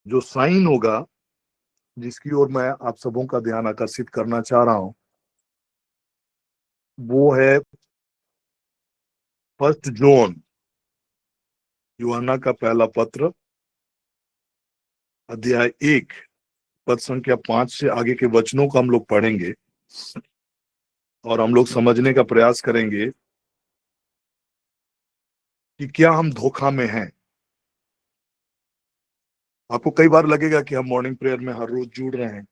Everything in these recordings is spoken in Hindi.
जो साइन होगा, जिसकी ओर मैं आप सबों का ध्यान आकर्षित करना चाह रहा हूं, वो है 1 जॉन, यूहन्ना का पहला पत्र, अध्याय 1, पद संख्या 5 से आगे के वचनों को हम लोग पढ़ेंगे और हम लोग समझने का प्रयास करेंगे कि क्या हम धोखा में हैं। आपको कई बार लगेगा कि हम मॉर्निंग प्रेयर में हर रोज जुड़ रहे हैं,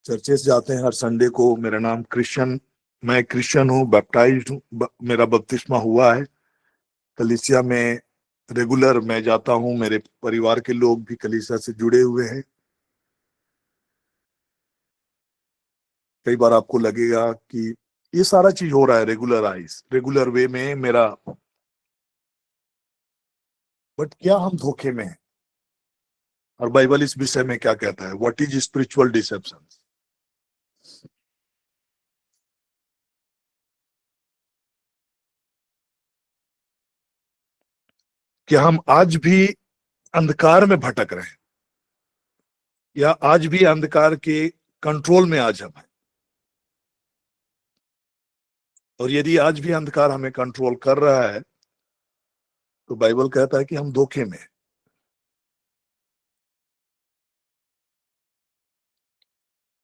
चर्चेस जाते हैं हर संडे को। मेरा नाम क्रिश्चियन, मैं क्रिश्चियन हूँ, बैप्टाइज्ड हूँ, मेरा बपतिस्मा हुआ है। कलीसिया में रेगुलर मैं जाता हूँ, मेरे परिवार के लोग भी कलीसिया से जुड़े हुए हैं। कई बार आपको लगेगा कि ये सारा चीज हो रहा है रेगुलर वे में मेरा, बट क्या हम धोखे में हैं? और बाइबल इस विषय में क्या कहता है? What is spiritual deception? क्या हम आज भी अंधकार में भटक रहे हैं, या आज भी अंधकार के कंट्रोल में आज हम हैं? और यदि आज भी अंधकार हमें कंट्रोल कर रहा है, तो बाइबल कहता है कि हम धोखे में हैं।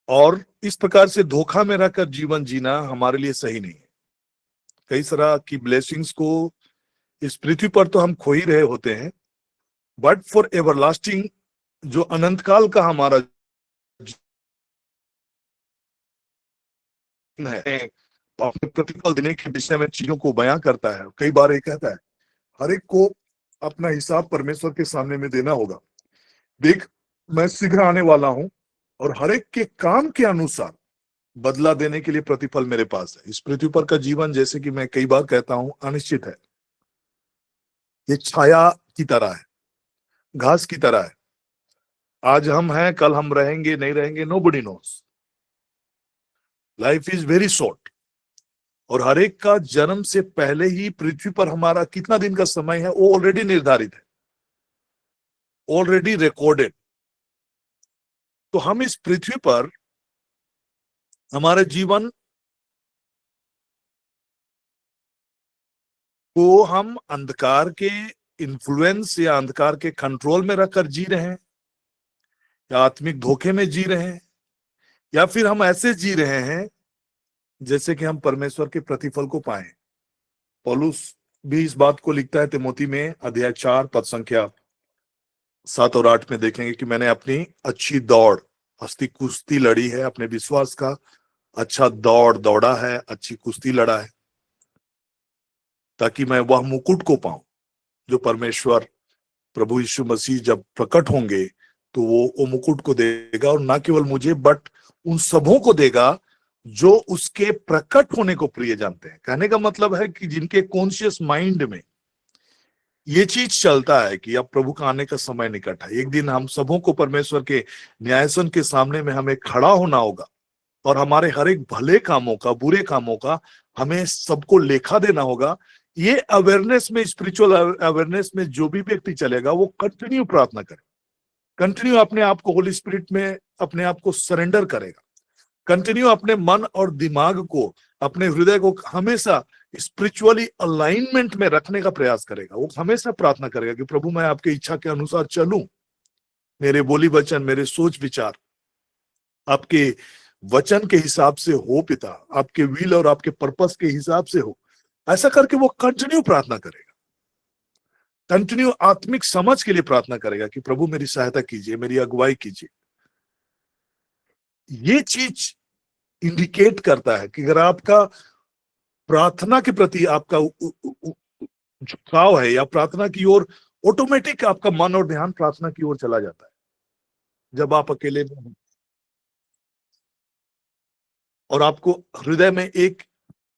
और इस प्रकार से धोखा में रहकर जीवन जीना हमारे लिए सही नहीं है। कई तरह की ब्लेसिंग्स को इस पृथ्वी पर तो हम खो ही रहे होते हैं, बट फॉर एवरलास्टिंग, जो अनंत काल का हमारा जीवन है, अपने प्रतिफल देने के विषय में चीजों को बयां करता है। कई बार ये कहता है हर एक को अपना हिसाब परमेश्वर के सामने में देना होगा। देख, मैं शीघ्र आने वाला हूं और हर एक के काम के अनुसार बदला देने के लिए प्रतिफल मेरे पास है। इस पृथ्वी पर का जीवन, जैसे कि मैं कई बार कहता हूं, अनिश्चित है। ये छाया की तरह है, घास की तरह है। आज हम हैं, कल हम रहेंगे नहीं रहेंगे, nobody nose. Life is very short. और हर एक का जन्म से पहले ही पृथ्वी पर हमारा कितना दिन का समय है वो ऑलरेडी निर्धारित है, ऑलरेडी रिकॉर्डेड। तो हम इस पृथ्वी पर हमारे जीवन को हम अंधकार के इन्फ्लुएंस या अंधकार के कंट्रोल में रखकर जी रहे हैं, या आत्मिक धोखे में जी रहे हैं, या फिर हम ऐसे जी रहे हैं जैसे कि हम परमेश्वर के प्रतिफल को पाए। पौलुस भी इस बात को लिखता है तिमोथी में, अध्याय 4, पद संख्या 7 और 8 में देखेंगे कि मैंने अपनी अच्छी दौड़, हस्ती कुश्ती लड़ी है, अपने विश्वास का अच्छा दौड़ दौड़ा है, अच्छी कुश्ती लड़ा है, ताकि मैं वह मुकुट को पाऊं जो परमेश्वर प्रभु यीशु मसीह जब प्रकट होंगे तो वो मुकुट को देगा। और ना केवल मुझे, बट उन सबों को देगा जो उसके प्रकट होने को प्रिय जानते हैं। कहने का मतलब है कि जिनके कॉन्शियस माइंड में ये चीज चलता है कि अब प्रभु का आने का समय निकट है। एक दिन हम सबों को परमेश्वर के न्यायासन के सामने में हमें खड़ा होना होगा, और हमारे हर एक भले कामों का, बुरे कामों का हमें सबको लेखा देना होगा। ये अवेयरनेस में, स्पिरिचुअल अवेयरनेस में जो भी व्यक्ति चलेगा, वो कंटिन्यू प्रार्थना करे, कंटिन्यू अपने आप को होली स्पिरिट में अपने आप को सरेंडर करेगा, कंटिन्यू अपने मन और दिमाग को, अपने हृदय को हमेशा स्पिरिचुअली अलाइनमेंट में रखने का प्रयास करेगा। वो हमेशा प्रार्थना करेगा कि प्रभु मैं आपके इच्छा के अनुसार चलूं, मेरे बोली वचन, मेरे सोच विचार आपके वचन के हिसाब से हो पिता, आपके विल और आपके पर्पस के हिसाब से हो। ऐसा करके वो कंटिन्यू प्रार्थना करेगा, कंटिन्यू आत्मिक समझ के लिए प्रार्थना करेगा कि प्रभु मेरी सहायता कीजिए, मेरी अगुवाई कीजिए। ये चीज इंडिकेट करता है कि अगर आपका प्रार्थना के प्रति आपका झुकाव है, या प्रार्थना की ओर ऑटोमेटिक आपका मन और ध्यान प्रार्थना की ओर चला जाता है जब आप अकेले में हो, और आपको हृदय में एक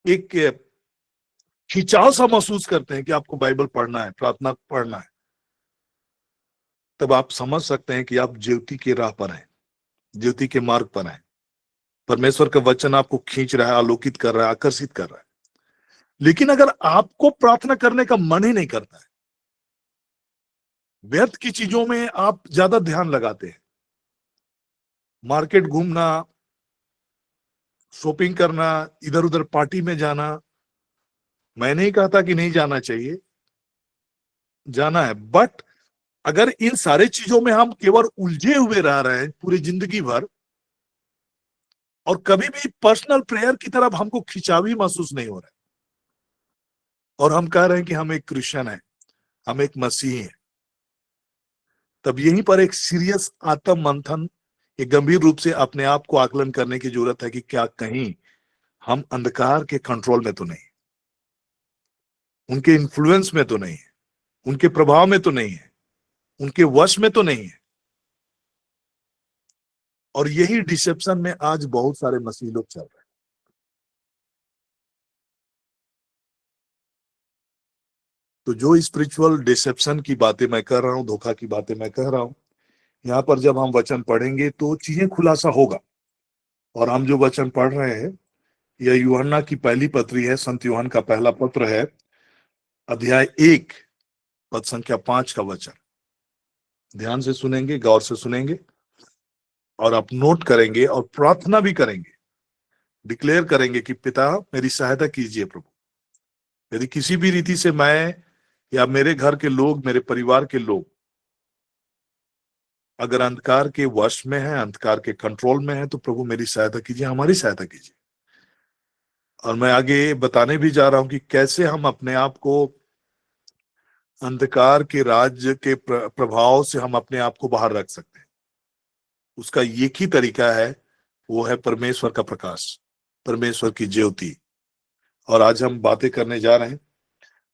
एक खिंचाव सा महसूस करते हैं कि आपको बाइबल पढ़ना है, प्रार्थना पढ़ना है। तब आप समझ सकते हैं कि आप ज्योति की राह पर हैं, ज्योति के मार्ग पर हैं। परमेश्वर का वचन आपको खींच रहा है, आलोकित कर रहा है, आकर्षित कर रहा है। लेकिन अगर आपको प्रार्थना करने का मन ही नहीं करता है, व्यर्थ की चीजों में आप ज्यादा ध्यान लगाते हैं, मार्केट घूमना, शॉपिंग करना, इधर उधर पार्टी में जाना। मैं नहीं कहता कि नहीं जाना चाहिए, जाना है, बट अगर इन सारे चीजों में हम केवल उलझे हुए रह रहे हैं पूरी जिंदगी भर, और कभी भी पर्सनल प्रेयर की तरफ हमको खिंचावी महसूस नहीं हो रहा है, और हम कह रहे हैं कि हम एक क्रिश्चियन है, हम एक मसीही हैं, तब यहीं पर एक सीरियस आत्म मंथन, एक गंभीर रूप से अपने आप को आकलन करने की जरूरत है कि क्या कहीं हम अंधकार के कंट्रोल में तो नहीं, उनके इन्फ्लुएंस में तो नहीं है, उनके प्रभाव में तो नहीं है, उनके वश में तो नहीं है। और यही डिसेप्शन में आज बहुत सारे मसीह लोग चल रहे हैं। तो जो स्पिरिचुअल डिसेप्शन की बातें मैं कर रहा हूं, धोखा की बातें मैं कह रहा हूं, यहाँ पर जब हम वचन पढ़ेंगे तो चीजें खुलासा होगा। और हम जो वचन पढ़ रहे हैं यह यूहन्ना की पहली पत्री है, संत यूहन्ना का पहला पत्र है, अध्याय 1 पद संख्या 5 का वचन। ध्यान से सुनेंगे, गौर से सुनेंगे, और आप नोट करेंगे और प्रार्थना भी करेंगे, डिक्लेयर करेंगे कि पिता मेरी सहायता कीजिए प्रभु। यदि किसी भी रीति से मैं या मेरे घर के लोग, मेरे परिवार के लोग अगर अंधकार के वश में है, अंधकार के कंट्रोल में है, तो प्रभु मेरी सहायता कीजिए, हमारी सहायता कीजिए। और मैं आगे बताने भी जा रहा हूं कि कैसे हम अपने आप को अंधकार के राज्य के प्रभाव से हम अपने आप को बाहर रख सकते हैं। उसका एक ही तरीका है, वो है परमेश्वर का प्रकाश, परमेश्वर की ज्योति। और आज हम बातें करने जा रहे हैं,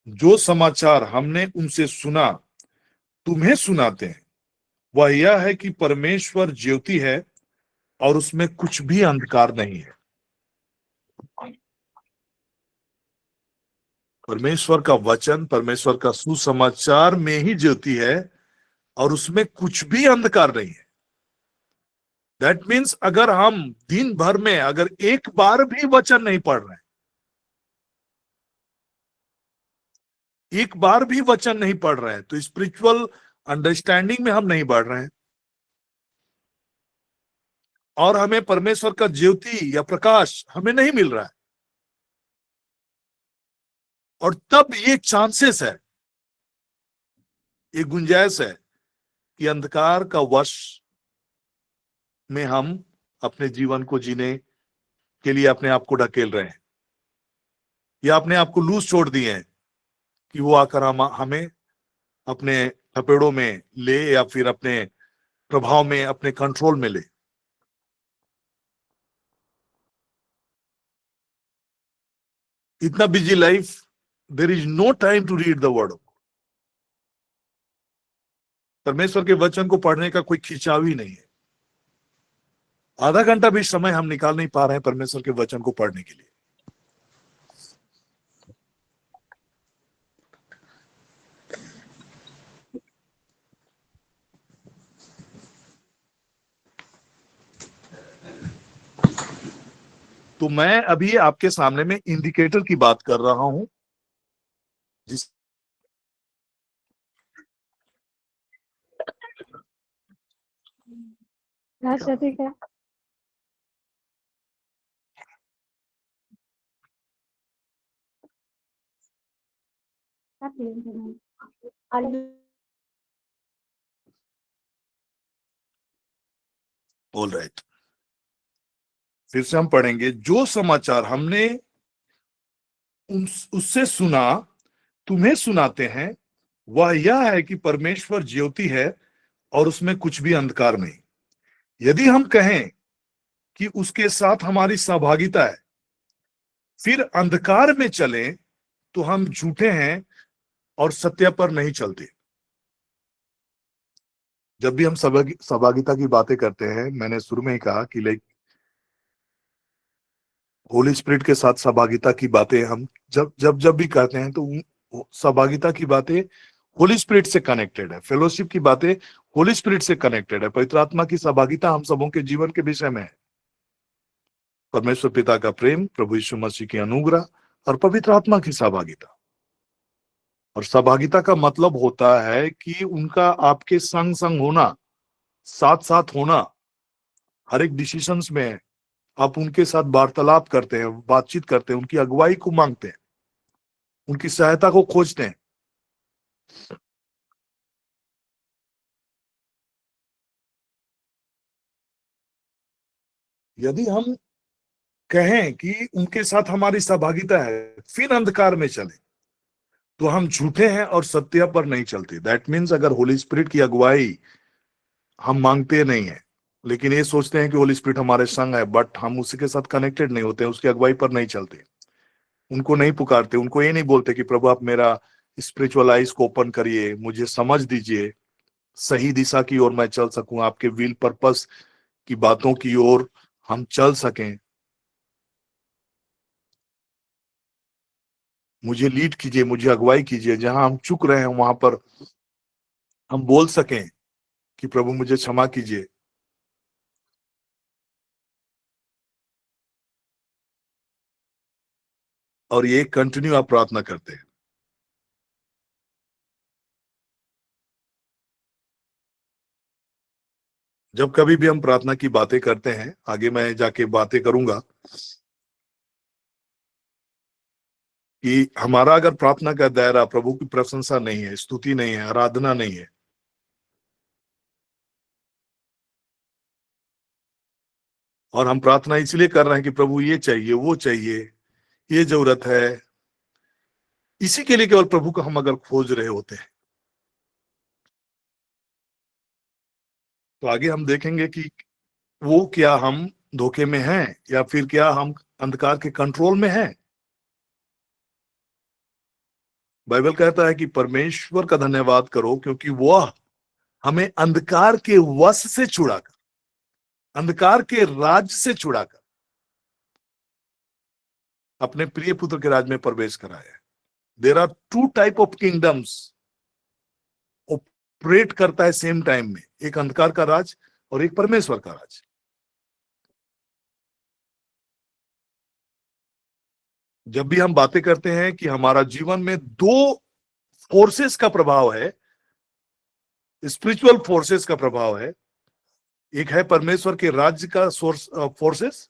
जो समाचार हमने उनसे सुना तुम्हें सुनाते हैं वह यह है कि परमेश्वर ज्योति है और उसमें कुछ भी अंधकार नहीं है। परमेश्वर का वचन, परमेश्वर का सुसमाचार में ही ज्योति है और उसमें कुछ भी अंधकार नहीं है। दैट मीन्स अगर हम दिन भर में अगर एक बार भी वचन नहीं पढ़ रहे हैं, एक बार भी वचन नहीं पढ़ रहे हैं, तो स्पिरिचुअल अंडरस्टैंडिंग में हम नहीं बढ़ रहे हैं, और हमें परमेश्वर का ज्योति या प्रकाश हमें नहीं मिल रहा है। और तब ये चांसेस है, ये गुंजाइश है कि अंधकार का वश में हम अपने जीवन को जीने के लिए अपने आप को ढकेल रहे हैं, या अपने आप को लूज छोड़ दिए हैं कि वो आकर हमें अपने थपेड़ों में ले या फिर अपने प्रभाव में, अपने कंट्रोल में ले। इतना busy life, there is no time to read the word. परमेश्वर के वचन को पढ़ने का कोई खिंचाव ही नहीं है। आधा घंटा भी समय हम निकाल नहीं पा रहे हैं परमेश्वर के वचन को पढ़ने के लिए। तो मैं अभी आपके सामने में इंडिकेटर की बात कर रहा हूं, जिस ठीक है। ऑल राइट, फिर से हम पढ़ेंगे। जो समाचार हमने उससे सुना तुम्हें सुनाते हैं वह यह है कि परमेश्वर ज्योति है और उसमें कुछ भी अंधकार नहीं। यदि हम कहें कि उसके साथ हमारी सहभागिता है फिर अंधकार में चलें तो हम झूठे हैं और सत्य पर नहीं चलते। जब भी हम सहभागिता की बातें करते हैं, मैंने शुरू में ही कहा कि लाइक होली स्पिरिट के साथ सहभागिता की बातें हम जब जब जब भी करते हैं तो सहभागिता की बातें होली स्पिरिट से कनेक्टेड है, फेलोशिप की बातें होली स्पिरिट से कनेक्टेड है। पवित्र आत्मा की सहभागिता हम सबों के जीवन के विषय में है। परमेश्वर पिता का प्रेम, प्रभु यीशु मसीह की अनुग्रह और पवित्र आत्मा की सहभागिता। और सहभागिता का मतलब होता है कि उनका आपके संग संग होना, साथ साथ होना, हर एक डिसीजंस में आप उनके साथ वार्तालाप करते हैं, बातचीत करते हैं, उनकी अगुवाई को मांगते हैं, उनकी सहायता को खोजते हैं। यदि हम कहें कि उनके साथ हमारी सहभागिता है फिर अंधकार में चले, तो हम झूठे हैं और सत्य पर नहीं चलते। दैट मीन्स अगर होली स्पिरिट की अगुवाई हम मांगते नहीं है, लेकिन ये सोचते हैं कि होली स्पिरिट हमारे संग है, बट हम उसी के साथ कनेक्टेड नहीं होते, उसकी अगुवाई पर नहीं चलते, उनको नहीं पुकारते, उनको ये नहीं बोलते कि प्रभु आप मेरा स्पिरिचुअल आइज को ओपन करिए, मुझे समझ दीजिए, सही दिशा की ओर मैं चल सकूं, आपके विल पर्पस की बातों की ओर हम चल सकें। मुझे लीड कीजिए, मुझे अगुवाई कीजिए, जहां हम चुक रहे हैं वहां पर हम बोल सकें कि प्रभु मुझे क्षमा कीजिए। और ये कंटिन्यू आप प्रार्थना करते हैं। जब कभी भी हम प्रार्थना की बातें करते हैं, आगे मैं जाके बातें करूंगा कि हमारा अगर प्रार्थना का दायरा प्रभु की प्रशंसा नहीं है, स्तुति नहीं है, आराधना नहीं है, और हम प्रार्थना इसलिए कर रहे हैं कि प्रभु ये चाहिए, वो चाहिए, ये जरूरत है, इसी के लिए केवल प्रभु को हम अगर खोज रहे होते हैं, तो आगे हम देखेंगे कि वो क्या हम धोखे में हैं या फिर क्या हम अंधकार के कंट्रोल में हैं। बाइबल कहता है कि परमेश्वर का धन्यवाद करो क्योंकि वह हमें अंधकार के वश से छुड़ाकर, अंधकार के राज से छुड़ाकर अपने प्रिय पुत्र के राज में प्रवेश कराया है। There are two type of kingdoms operate करता है सेम टाइम में, एक अंधकार का राज और एक परमेश्वर का राज। जब भी हम बातें करते हैं कि हमारा जीवन में दो फोर्सेस का प्रभाव है, स्पिरिचुअल फोर्सेस का प्रभाव है, एक है परमेश्वर के राज्य का सोर्स फोर्सेस,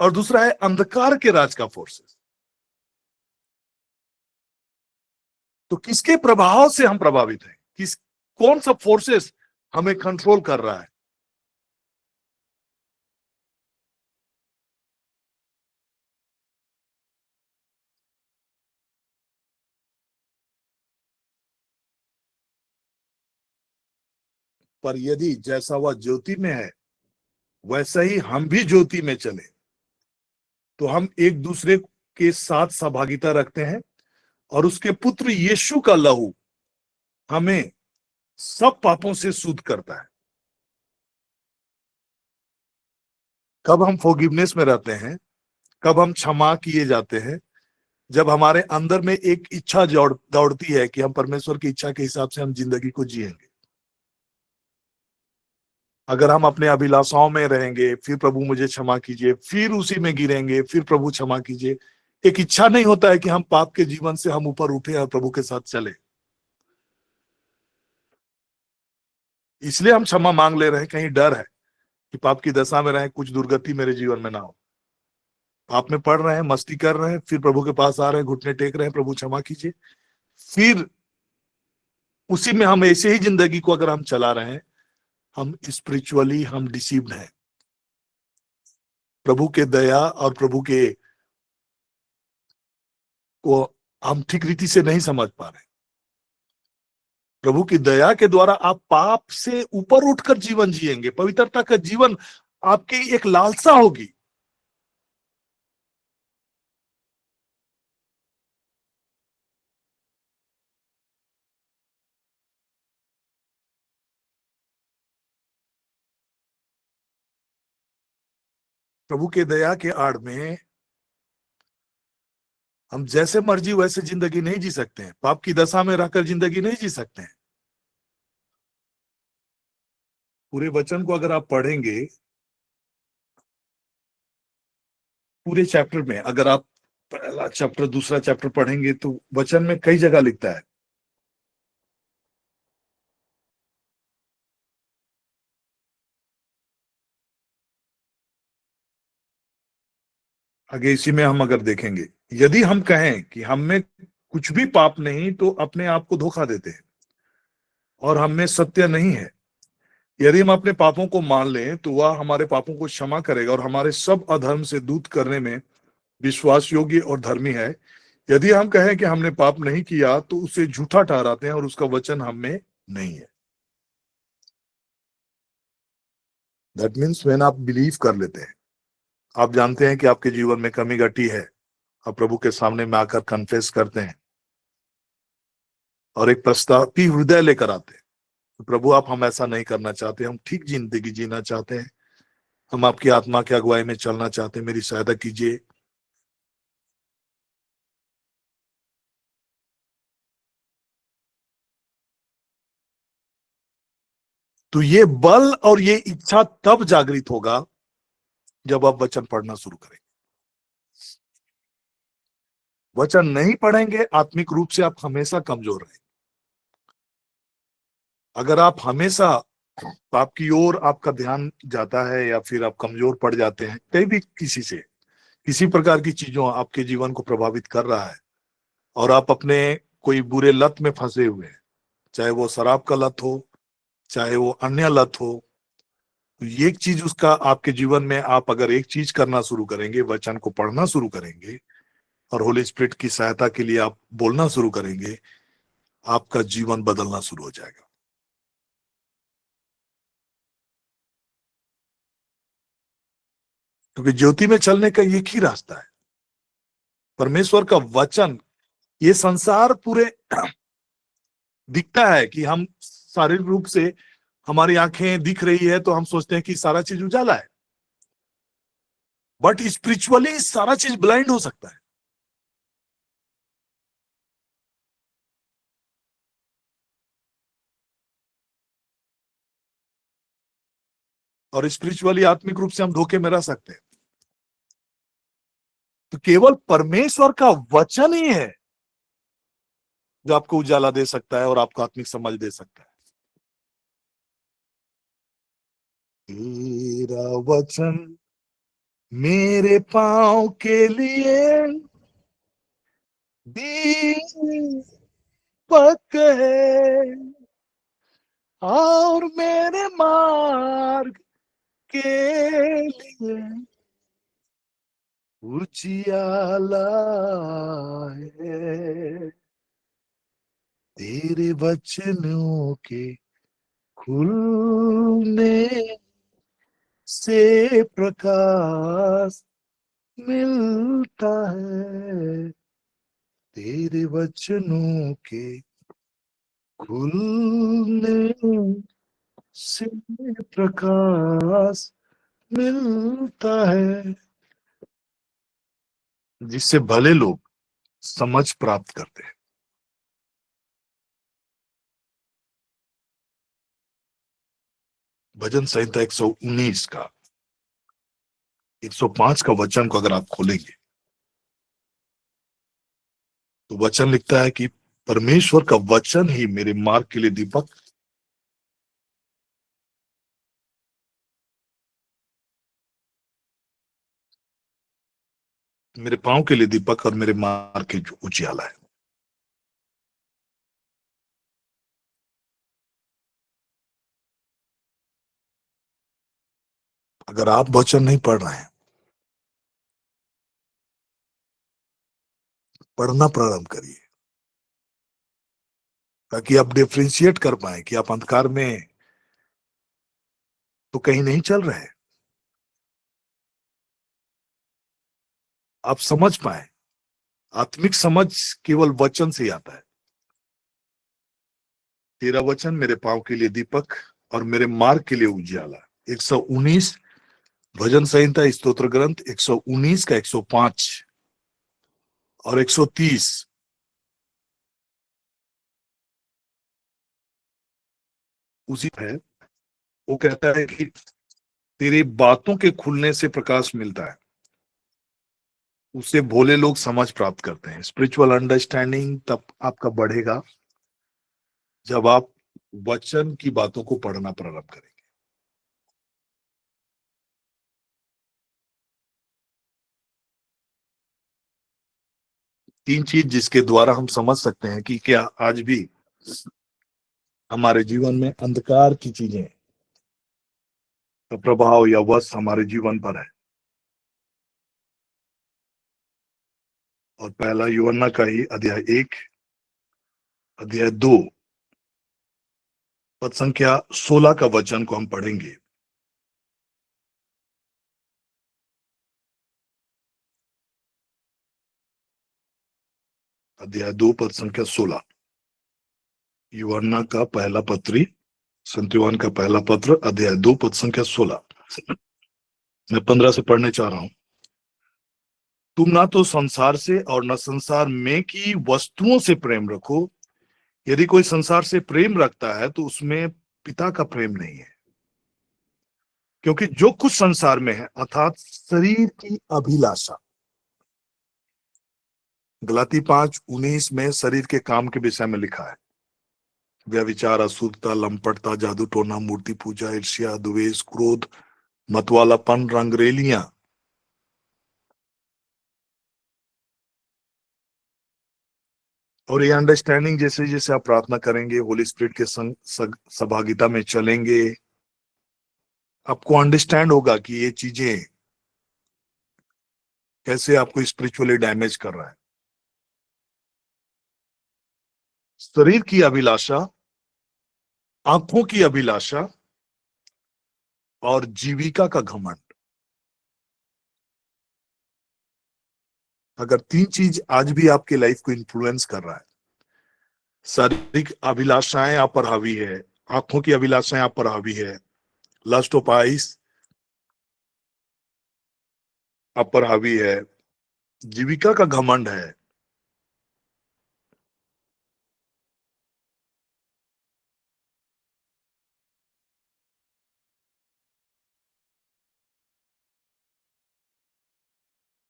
और दूसरा है अंधकार के राज का फोर्सेस। तो किसके प्रभाव से हम प्रभावित हैं, किस कौन सा फोर्सेस हमें कंट्रोल कर रहा है? पर यदि जैसा वह ज्योति में है वैसा ही हम भी ज्योति में चले, तो हम एक दूसरे के साथ सहभागिता रखते हैं, और उसके पुत्र यीशु का लहू हमें सब पापों से शुद्ध करता है। कब हम फॉरगिवनेस में रहते हैं, कब हम क्षमा किए जाते हैं, जब हमारे अंदर में एक इच्छा दौड़ती है कि हम परमेश्वर की इच्छा के हिसाब से हम जिंदगी को जिएंगे। अगर हम अपने अभिलाषाओं में रहेंगे, फिर प्रभु मुझे क्षमा कीजिए, फिर उसी में गिरेंगे, फिर प्रभु क्षमा कीजिए, एक इच्छा नहीं होता है कि हम पाप के जीवन से हम ऊपर उठे और प्रभु के साथ चले। इसलिए हम क्षमा मांग ले रहे हैं, कहीं डर है कि पाप की दशा में रहे, कुछ दुर्गति मेरे जीवन में ना हो। पाप में पड़ रहे हैं, मस्ती कर रहे हैं, फिर प्रभु के पास आ रहे हैं, घुटने टेक रहे हैं, प्रभु क्षमा कीजिए, फिर उसी में हम ऐसे ही जिंदगी को अगर हम चला रहे हैं, हम स्पिरिचुअली हम डिसीव्ड हैं, प्रभु के दया और प्रभु के को हम ठीक रीति से नहीं समझ पा रहे। प्रभु की दया के द्वारा आप पाप से ऊपर उठकर जीवन जिएंगे, पवित्रता का जीवन आपकी एक लालसा होगी। प्रभु के दया के आड़ में हम जैसे मर्जी वैसे जिंदगी नहीं जी सकते हैं, पाप की दशा में रहकर जिंदगी नहीं जी सकते हैं। पूरे वचन को अगर आप पढ़ेंगे, पूरे चैप्टर में अगर आप पहला चैप्टर दूसरा चैप्टर पढ़ेंगे, तो वचन में कई जगह लिखता है आगे इसी में हम अगर देखेंगे, यदि हम कहें कि हम में कुछ भी पाप नहीं तो अपने आप को धोखा देते हैं और हम में सत्य नहीं है। यदि हम अपने पापों को मान लें तो वह हमारे पापों को क्षमा करेगा और हमारे सब अधर्म से दूर करने में विश्वास योग्य और धर्मी है। यदि हम कहें कि हमने पाप नहीं किया तो उसे झूठा ठहराते हैं और उसका वचन हम में नहीं है। दैट मीन्स व्हेन आप बिलीव कर लेते हैं, आप जानते हैं कि आपके जीवन में कमी घटी है, आप प्रभु के सामने में आकर कन्फेस करते हैं और एक प्रस्ताव हृदय लेकर आते हैं, तो प्रभु आप हम ऐसा नहीं करना चाहते, हम ठीक जिंदगी जीना चाहते हैं, हम आपकी आत्मा की अगुवाई में चलना चाहते हैं, मेरी सहायता कीजिए। तो ये बल और ये इच्छा तब जागृत होगा जब आप वचन पढ़ना शुरू करेंगे। वचन नहीं पढ़ेंगे, आत्मिक रूप से आप हमेशा कमजोर रहेंगे। अगर आप हमेशा पाप की ओर आपका ध्यान जाता है या फिर आप कमजोर पड़ जाते हैं, कहीं भी किसी से किसी प्रकार की चीजों आपके जीवन को प्रभावित कर रहा है और आप अपने कोई बुरे लत में फंसे हुए हैं, चाहे वो शराब का लत हो, चाहे वो अन्य लत हो, तो ये एक चीज उसका आपके जीवन में आप अगर एक चीज करना शुरू करेंगे, वचन को पढ़ना शुरू करेंगे और होली स्पिरिट की सहायता के लिए आप बोलना शुरू करेंगे, आपका जीवन बदलना शुरू हो जाएगा। क्योंकि ज्योति में चलने का एक ही रास्ता है, परमेश्वर का वचन। ये संसार पूरे दिखता है कि हम शारीरिक रूप से हमारी आंखें दिख रही है तो हम सोचते हैं कि सारा चीज उजाला है, बट स्पिरिचुअली सारा चीज ब्लाइंड हो सकता है। और स्पिरिचुअली आत्मिक रूप से हम धोखे में रह सकते हैं। तो केवल परमेश्वर का वचन ही है जो आपको उजाला दे सकता है और आपको आत्मिक समझ दे सकता है। तेरा वचन मेरे पांव के लिए दीपक है और मेरे मार्ग के लिए उजियाला है। तेरे वचनों के खुलने से प्रकाश मिलता है। तेरे वचनों के खुलने से प्रकाश मिलता है, जिससे भले लोग समझ प्राप्त करते हैं। भजन संहिता 119 का 105 का वचन को अगर आप खोलेंगे तो वचन लिखता है कि परमेश्वर का वचन ही मेरे मार्ग के लिए दीपक, मेरे पांव के लिए दीपक और मेरे मार्ग के उजियाला है। अगर आप वचन नहीं पढ़ रहे हैं, पढ़ना प्रारंभ करिए ताकि आप डिफ्रेंशिएट कर पाए कि आप अंधकार में तो कहीं नहीं चल रहे हैं, आप समझ पाए। आत्मिक समझ केवल वचन से ही आता है। तेरा वचन मेरे पांव के लिए दीपक और मेरे मार्ग के लिए उजियाला। 119 भजन संहिता स्तोत्र ग्रंथ 119 का 105 और 130 उसी है। वो कहता है कि तेरी बातों के खुलने से प्रकाश मिलता है, उससे भोले लोग समझ प्राप्त करते हैं। स्पिरिचुअल अंडरस्टैंडिंग तब आपका बढ़ेगा जब आप वचन की बातों को पढ़ना प्रारंभ करेंगे। तीन चीज जिसके द्वारा हम समझ सकते हैं कि क्या आज भी हमारे जीवन में अंधकार की चीजें का प्रभाव या वश हमारे जीवन पर है। और पहला यूहन्ना का ही अध्याय 1 अध्याय 2 पद संख्या 16 का वचन को हम पढ़ेंगे। अध्याय 2 पद संख्या 16, यूहन्ना का पहला पत्री, संत यूहन्ना का पहला पत्र अध्याय 2 पद संख्या 16। मैं 15 से पढ़ने चाह रहा हूं। तुम ना तो संसार से और न संसार में की वस्तुओं से प्रेम रखो। यदि कोई संसार से प्रेम रखता है तो उसमें पिता का प्रेम नहीं है। क्योंकि जो कुछ संसार में है अर्थात शरीर की अभिलाषा, गलाती 5:19 में शरीर के काम के विषय में लिखा है, व्यभिचार, अशुद्धता, लंपटता, जादू टोना, मूर्ति पूजा, ईर्ष्या, द्वेष, क्रोध, मतवालापन, रंगरेलियां। और ये अंडरस्टैंडिंग जैसे जैसे आप प्रार्थना करेंगे, होली स्पिरिट के संग सहभागिता में चलेंगे, आपको अंडरस्टैंड होगा कि ये चीजें कैसे आपको स्पिरिचुअली डैमेज कर रहा है। शरीर की अभिलाषा, आंखों की अभिलाषा और जीविका का घमंड, अगर तीन चीज आज भी आपकी लाइफ को इन्फ्लुएंस कर रहा है, शारीरिक अभिलाषाएं आप पर हावी है, आंखों की अभिलाषाएं आप पर हावी है, लस्ट ऑफ आइज आप पर हावी है, जीविका का घमंड है,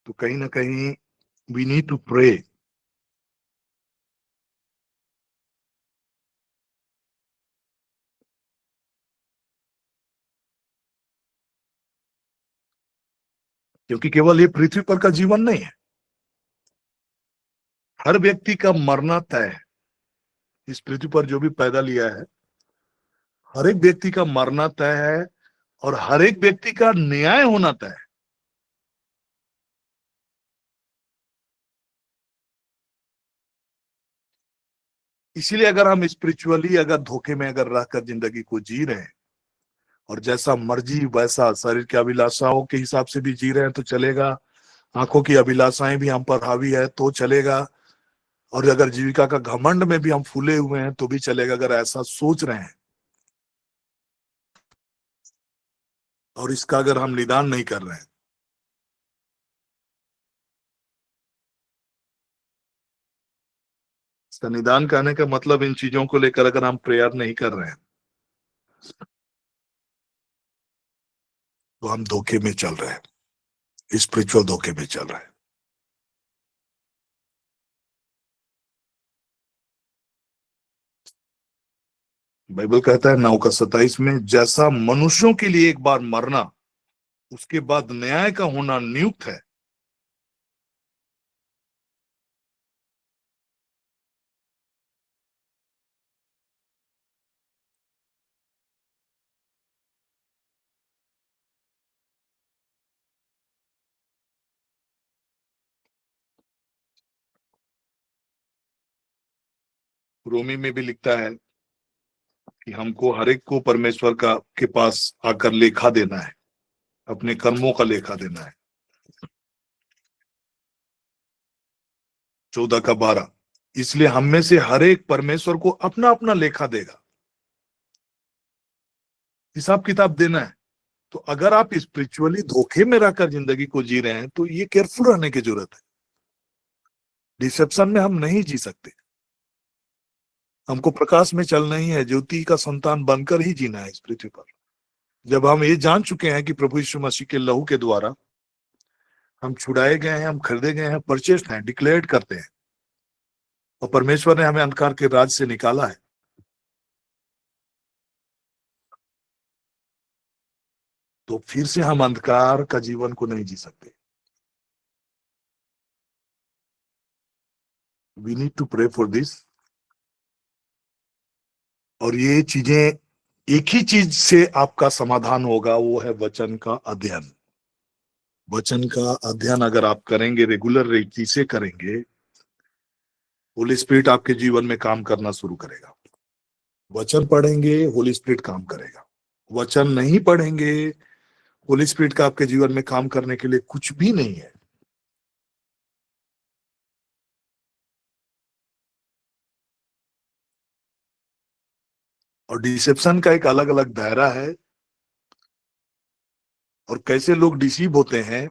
तो कहीं ना कहीं वी नीड टू प्रे। क्योंकि केवल ये पृथ्वी पर का जीवन नहीं है, हर व्यक्ति का मरना तय है। इस पृथ्वी पर जो भी पैदा लिया है, हर एक व्यक्ति का मरना तय है और हर एक व्यक्ति का न्याय होना तय है। इसीलिए अगर हम स्पिरिचुअली अगर धोखे में अगर रहकर जिंदगी को जी रहे हैं और जैसा मर्जी वैसा शरीर की अभिलाषाओं के हिसाब से भी जी रहे हैं तो चलेगा, आंखों की अभिलाषाएं भी हम पर हावी है तो चलेगा, और अगर जीविका का घमंड में भी हम फूले हुए हैं तो भी चलेगा, अगर ऐसा सोच रहे हैं और इसका अगर हम निदान नहीं कर रहे हैं। इसका निदान करने का मतलब इन चीजों को लेकर अगर हम प्रेयर नहीं कर रहे हैं तो हम धोखे में चल रहे हैं, स्पिरिचुअल धोखे में चल रहे हैं। बाइबल कहता है 9:27 में, जैसा मनुष्यों के लिए एक बार मरना उसके बाद न्याय का होना नियुक्त है, रोमी में भी लिखता है कि हमको हर एक को परमेश्वर का के पास आकर लेखा देना है, अपने कर्मों का लेखा देना है। 14:12, इसलिए हम में से हर एक परमेश्वर को अपना अपना लेखा देगा, हिसाब किताब देना है। तो अगर आप स्पिरिचुअली धोखे में रहकर जिंदगी को जी रहे हैं तो ये केयरफुल रहने की जरूरत है। डिसेप्शन में हम नहीं जी सकते, हमको प्रकाश में चलना ही है, ज्योति का संतान बनकर ही जीना है इस पृथ्वी पर। जब हम ये जान चुके हैं कि प्रभु यीशु मसीह के लहू के द्वारा हम छुड़ाए गए हैं, हम खरीदे गए हैं, परचेस्ड हैं, डिक्लेयर्ड करते हैं, और परमेश्वर ने हमें अंधकार के राज से निकाला है, तो फिर से हम अंधकार का जीवन को नहीं जी सकते। We need to pray for this. और ये चीजें, एक ही चीज से आपका समाधान होगा, वो है वचन का अध्ययन। वचन का अध्ययन अगर आप करेंगे, रेगुलर रीति से करेंगे, होली स्पिरिट आपके जीवन में काम करना शुरू करेगा। वचन पढ़ेंगे, होली स्पिरिट काम करेगा। वचन नहीं पढ़ेंगे, होली स्पिरिट का आपके जीवन में काम करने के लिए कुछ भी नहीं है। और डिसेप्शन का एक अलग अलग दायरा है, और कैसे लोग डिसीव होते हैं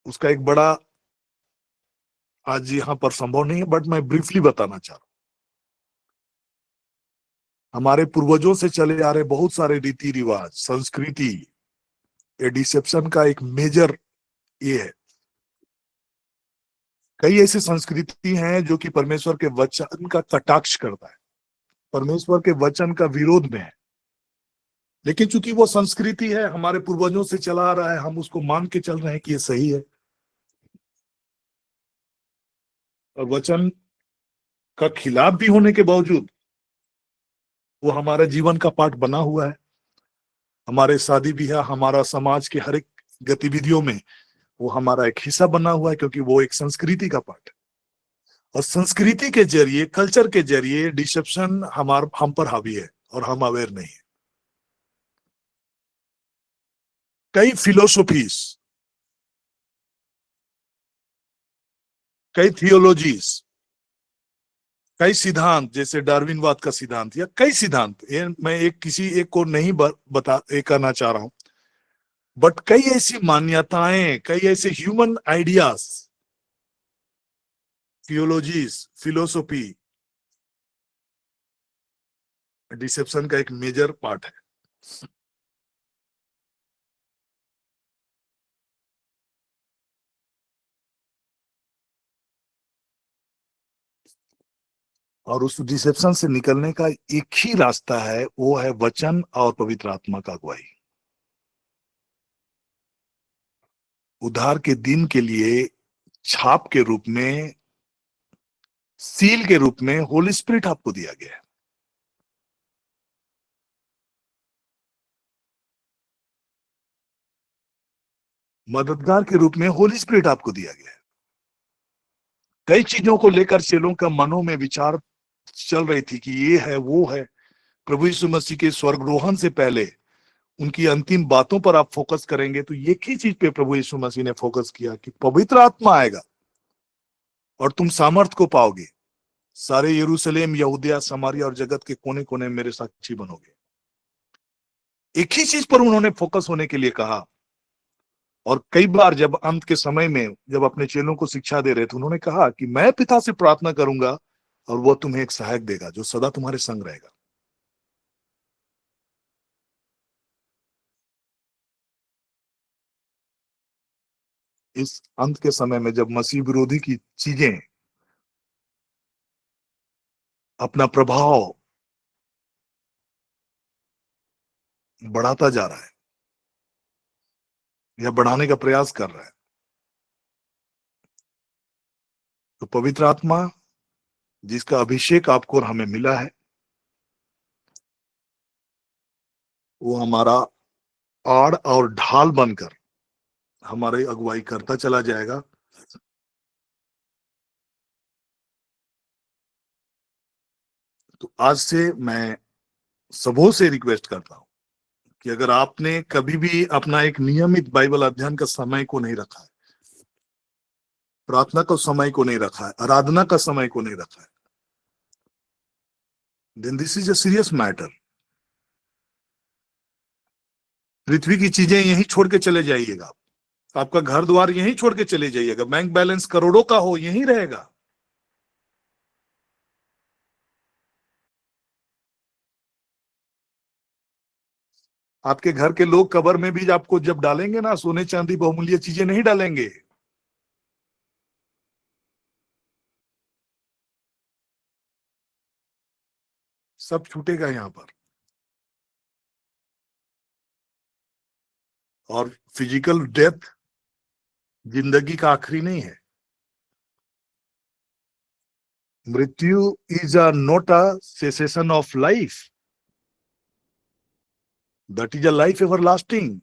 उसका एक बड़ा, आज यहाँ पर संभव नहीं है, बट मैं ब्रीफली बताना चाह रहा हूँ। हमारे पूर्वजों से चले आ रहे बहुत सारे रीति रिवाज, संस्कृति, ये डिसेप्शन का एक मेजर ये है। कई ऐसी संस्कृति हैं जो कि परमेश्वर के वचन का कटाक्ष करता है, परमेश्वर के वचन का विरोध में है। लेकिन चूंकि वो संस्कृति है, हमारे पूर्वजों से चला आ रहा है, हम उसको मान के चल रहे हैं कि ये सही है। और वचन का खिलाफ भी होने के बावजूद वो हमारे जीवन का पार्ट बना हुआ है। हमारे शादी ब्याह, हमारा समाज के हर एक गतिविधियों में वो हमारा एक हिस्सा बना हुआ है, क्योंकि वो एक संस्कृति का पार्ट है। और संस्कृति के जरिए, कल्चर के जरिए डिसेप्शन हम पर हावी है और हम अवेयर नहीं है। कई फिलोसॉफीज, कई थियोलॉजीज, कई सिद्धांत, जैसे डार्विनवाद का सिद्धांत या कई सिद्धांत, ये मैं एक किसी एक को नहीं बता ये करना चाह रहा हूं, बट कई ऐसी मान्यताएं, कई ऐसे ह्यूमन आइडियाज, थियोलॉजीज, फिलोसॉफी डिसेप्शन का एक मेजर पार्ट है। और उस डिसेप्शन से निकलने का एक ही रास्ता है, वो है वचन और पवित्र आत्मा का अगुवाई। उद्धार के दिन के लिए छाप के रूप में, सील के रूप में होली स्पिरिट आपको दिया गया है। मददगार के रूप में होली स्पिरिट आपको दिया गया है। कई चीजों को लेकर चेलों का मनों में विचार चल रही थी कि ये है वो है। प्रभु यीशु मसीह के स्वर्गरोहण से पहले उनकी अंतिम बातों पर आप फोकस करेंगे तो एक ही चीज पे प्रभु यीशु मसीह ने फोकस किया कि पवित्र आत्मा आएगा और तुम सामर्थ को पाओगे, सारे यरूशलेम, यहूदिया, समारिया और जगत के कोने कोने में मेरे साक्षी बनोगे। एक ही चीज पर उन्होंने फोकस होने के लिए कहा। और कई बार जब अंत के समय में जब अपने चेलों को शिक्षा दे रहे थे, उन्होंने कहा कि मैं पिता से प्रार्थना करूंगा और वो तुम्हें एक सहायक देगा जो सदा तुम्हारे संग रहेगा। इस अंत के समय में जब मसीह विरोधी की चीजें अपना प्रभाव बढ़ाता जा रहा है या बढ़ाने का प्रयास कर रहा है, तो पवित्र आत्मा जिसका अभिषेक आपको और हमें मिला है, वो हमारा आड़ और ढाल बनकर हमारी अगुवाई करता चला जाएगा। तो आज से मैं सबों से रिक्वेस्ट करता हूं कि अगर आपने कभी भी अपना एक नियमित बाइबल अध्ययन का समय को नहीं रखा है, प्रार्थना का समय को नहीं रखा है, आराधना का समय को नहीं रखा है, then this is a serious matter. पृथ्वी की चीजें यहीं छोड़ के चले जाइएगा, आपका घर द्वार यहीं छोड़ के चले जाइएगा, बैंक बैलेंस करोड़ों का हो यहीं रहेगा। आपके घर के लोग कब्र में भी आपको जब डालेंगे ना, सोने चांदी बहुमूल्य चीजें नहीं डालेंगे। सब छूटेगा यहाँ पर। और फिजिकल डेथ जिंदगी का आखिरी नहीं है। मृत्यु is not a cessation of life. That is a life everlasting.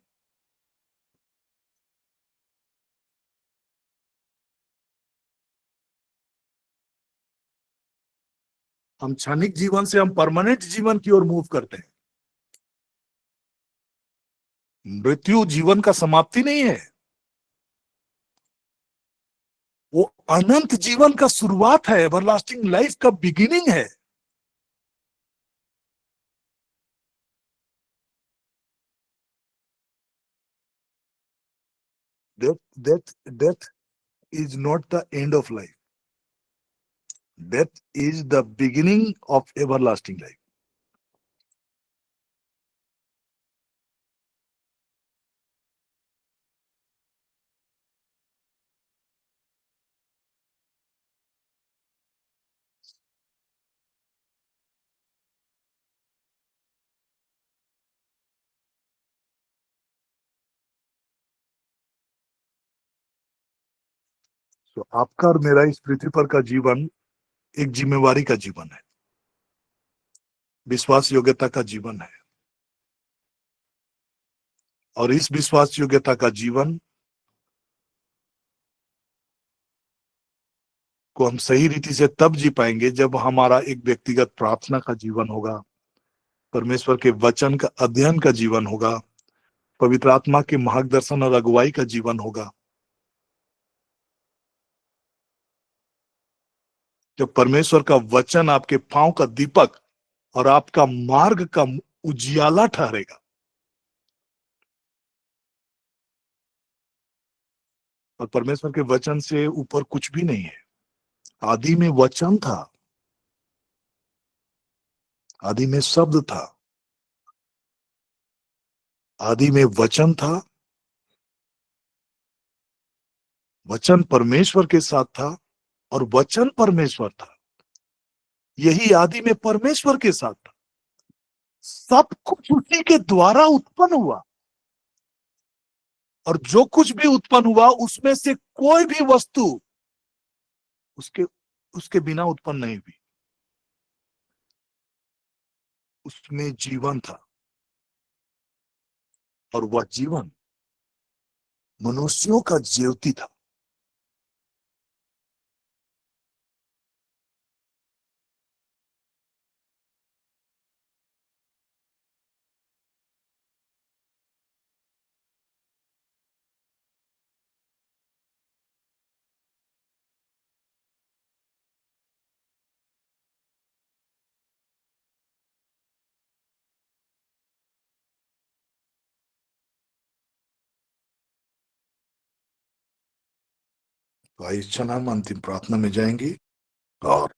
हम क्षणिक जीवन से हम परमानेंट जीवन की ओर मूव करते हैं। मृत्यु जीवन का समाप्ति नहीं है, वो अनंत जीवन का शुरुआत है, एवरलास्टिंग लाइफ का बिगिनिंग है। Death is not the end of life. Death is the beginning of everlasting life. तो आपका और मेरा इस पृथ्वी पर का जीवन एक जिम्मेवारी का जीवन है, विश्वास योग्यता का जीवन है। और इस विश्वास योग्यता का जीवन को हम सही रीति से तब जी पाएंगे जब हमारा एक व्यक्तिगत प्रार्थना का जीवन होगा, परमेश्वर के वचन का अध्ययन का जीवन होगा, पवित्र आत्मा के मार्गदर्शन और अगुवाई का जीवन होगा। जब परमेश्वर का वचन आपके पांव का दीपक और आपका मार्ग का उजियाला ठहरेगा। और परमेश्वर के वचन से ऊपर कुछ भी नहीं है। आदि में वचन था, आदि में शब्द था, आदि में वचन था, वचन परमेश्वर के साथ था और वचन परमेश्वर था। यही आदि में परमेश्वर के साथ था। सब कुछ उसी के द्वारा उत्पन्न हुआ और जो कुछ भी उत्पन्न हुआ उसमें से कोई भी वस्तु उसके बिना उत्पन्न नहीं हुई। उसमें जीवन था और वह जीवन मनुष्यों का ज्योति था। तो आइए इस क्षण हम अंतिम प्रार्थना में जाएंगे और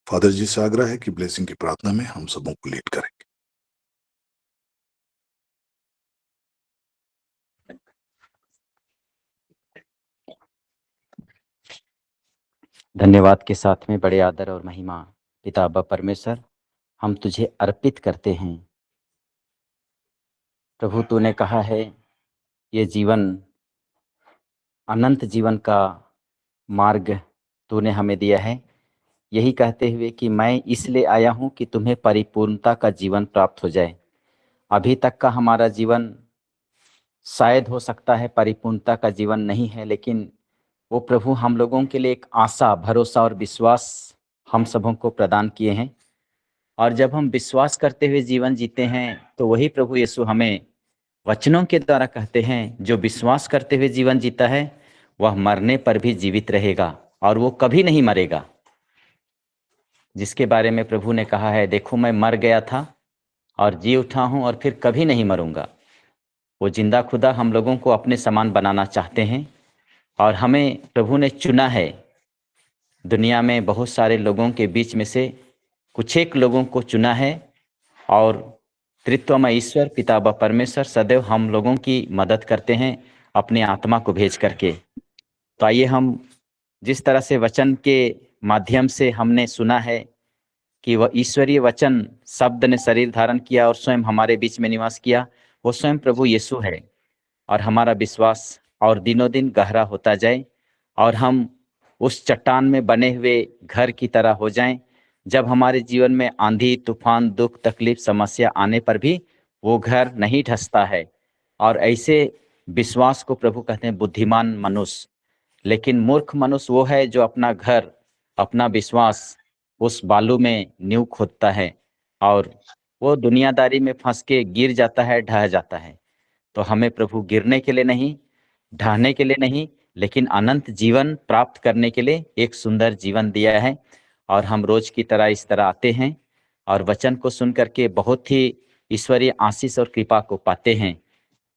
फादर जी से आग्रह है कि ब्लेसिंग की प्रार्थना में हम सबों को लीड करेंगे। धन्यवाद के साथ में बड़े आदर और महिमा पिता अब्बा परमेश्वर हम तुझे अर्पित करते हैं। प्रभु तूने कहा है ये जीवन अनंत जीवन का मार्ग तूने हमें दिया है, यही कहते हुए कि मैं इसलिए आया हूँ कि तुम्हें परिपूर्णता का जीवन प्राप्त हो जाए। अभी तक का हमारा जीवन शायद हो सकता है परिपूर्णता का जीवन नहीं है, लेकिन वो प्रभु हम लोगों के लिए एक आशा, भरोसा और विश्वास हम सबों को प्रदान किए हैं। और जब हम विश्वास करते हुए जीवन जीते हैं तो वही प्रभु यीशु हमें वचनों के द्वारा कहते हैं, जो विश्वास करते हुए जीवन जीता है वह मरने पर भी जीवित रहेगा और वो कभी नहीं मरेगा। जिसके बारे में प्रभु ने कहा है, देखो मैं मर गया था और जी उठा हूँ और फिर कभी नहीं मरूंगा। वो जिंदा खुदा हम लोगों को अपने समान बनाना चाहते हैं और हमें प्रभु ने चुना है। दुनिया में बहुत सारे लोगों के बीच में से कुछ एक लोगों को चुना है और त्रित्वमय ईश्वर पिता व परमेश्वर सदैव हम लोगों की मदद करते हैं अपने आत्मा को भेज करके। तो आइए हम जिस तरह से वचन के माध्यम से हमने सुना है कि वह ईश्वरीय वचन शब्द ने शरीर धारण किया और स्वयं हमारे बीच में निवास किया, वो स्वयं प्रभु यीशु है। और हमारा विश्वास और दिनों दिन गहरा होता जाए और हम उस चट्टान में बने हुए घर की तरह हो जाएं। जब हमारे जीवन में आंधी, तूफान, दुख, तकलीफ, समस्या आने पर भी वो घर नहीं ढसता है। और ऐसे विश्वास को प्रभु कहते हैं बुद्धिमान मनुष्य। लेकिन मूर्ख मनुष्य वो है जो अपना घर, अपना विश्वास उस बालू में नींव खोदता है और वो दुनियादारी में फंस के गिर जाता है, ढह जाता है। तो हमें प्रभु गिरने के लिए नहीं, ढहने के लिए नहीं, लेकिन अनंत जीवन प्राप्त करने के लिए एक सुंदर जीवन दिया है। और हम रोज की तरह इस तरह आते हैं और वचन को सुन करके बहुत ही ईश्वरीय आशीष और कृपा को पाते हैं।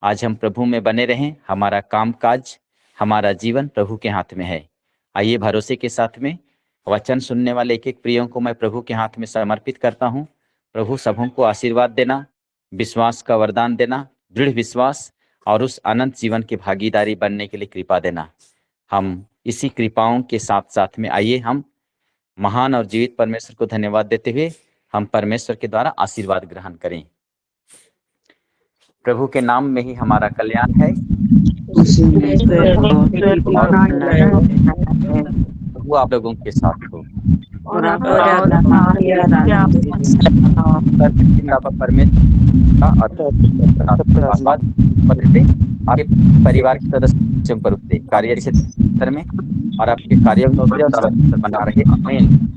आज हम प्रभु में बने रहें। हमारा कामकाज, हमारा जीवन प्रभु के हाथ में है। आइए भरोसे के साथ में वचन सुनने वाले एक एक प्रियों को मैं प्रभु के हाथ में समर्पित करता हूँ। प्रभु सबों को आशीर्वाद देना, विश्वास का वरदान देना, दृढ़ विश्वास और उस अनंत जीवन की भागीदारी बनने के लिए कृपा देना। हम इसी कृपाओं के साथ साथ में आइए हम महान और जीवित परमेश्वर को धन्यवाद देते हुए हम परमेश्वर के द्वारा आशीर्वाद ग्रहण करें। प्रभु के नाम में ही हमारा कल्याण है। प्रभु आप लोगों के साथ हो। आपके परिवार के सदस्यों पर उठते कार्य क्षेत्र में और आपके कार्य बना रहे। आमीन।